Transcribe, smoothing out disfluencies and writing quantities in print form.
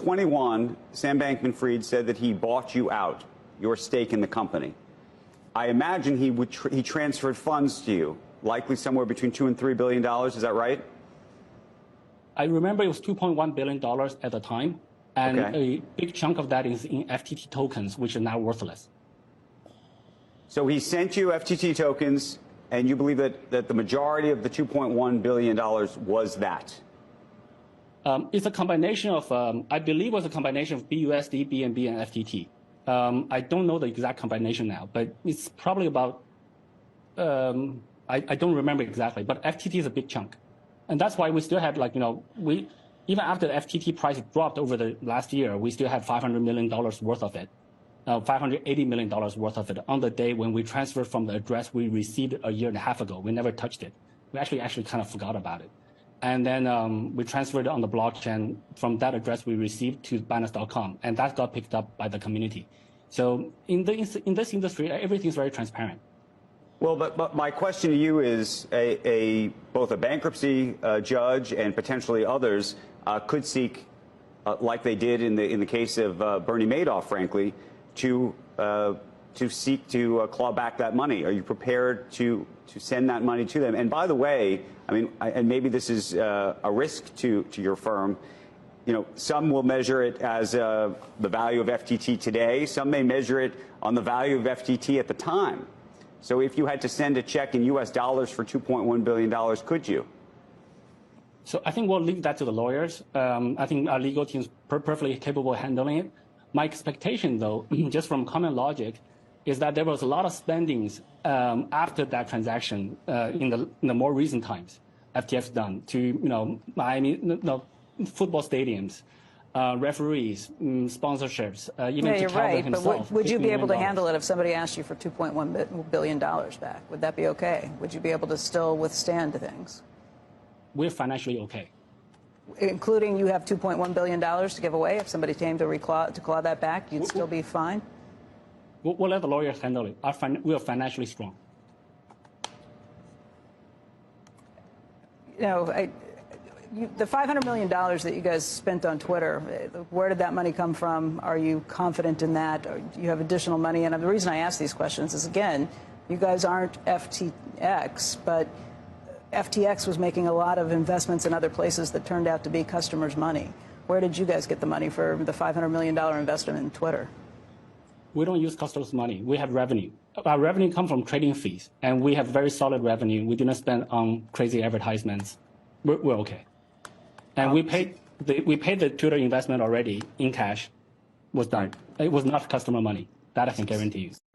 21, Sam Bankman-Fried said that he bought you out, your stake in the company. I imagine he transferred funds to you, likely somewhere between $2 and $3 billion. Is that right? I remember it was $2.1 billion at the time, and a big chunk of that is in FTT tokens, which are now worthless. So he sent you FTT tokens, and you believe that the majority of the $2.1 billion was that? It's a combination of, I believe it was a combination of BUSD, BNB, and FTT. I don't know the exact combination now, but it's probably about, I don't remember exactly, but FTT is a big chunk. And that's why we still had, like, even after the FTT price dropped over the last year, we still had $500 million worth of it, $580 million worth of it on the day when we transferred from the address we received a year and a half ago. We never touched it. We actually kind of forgot about it. And then we transferred it on the blockchain from that address we received to Binance.com, and that got picked up by the community. So in this industry, everything's very transparent. Well, but my question to you is, both a bankruptcy judge and potentially others could seek, like they did in the case of Bernie Madoff, frankly, to seek to claw back that money. Are you prepared to send that money to them? And by the way, I mean, and maybe this is a risk to your firm. Some will measure it as the value of FTT today. Some may measure it on the value of FTT at the time. So if you had to send a check in U.S. dollars for $2.1 billion, could you? So I think we'll leave that to the lawyers. I think our legal team is perfectly capable of handling it. My expectation, though, just from common logic, is that there was a lot of spendings after that transaction in the more recent times FTX done to Miami, football stadiums, referees, sponsorships, even to Calvin himself. But would you be able to handle it if somebody asked you for $2.1 billion back? Would that be okay? Would you be able to still withstand things? We're financially okay. Including you have $2.1 billion to give away. If somebody came to claw that back, you'd still be fine? We'll let the lawyers handle it. We are financially strong. The $500 million that you guys spent on Twitter, where did that money come from? Are you confident in that? Or do you have additional money? And the reason I ask these questions is, again, you guys aren't FTX, but FTX was making a lot of investments in other places that turned out to be customers' money. Where did you guys get the money for the $500 million investment in Twitter? We don't use customers' money. We have revenue. Our revenue comes from trading fees, and we have very solid revenue. We do not spend on crazy advertisements. We're okay. And we paid the Twitter investment already in cash. Was done. It was not customer money. That I can guarantee you.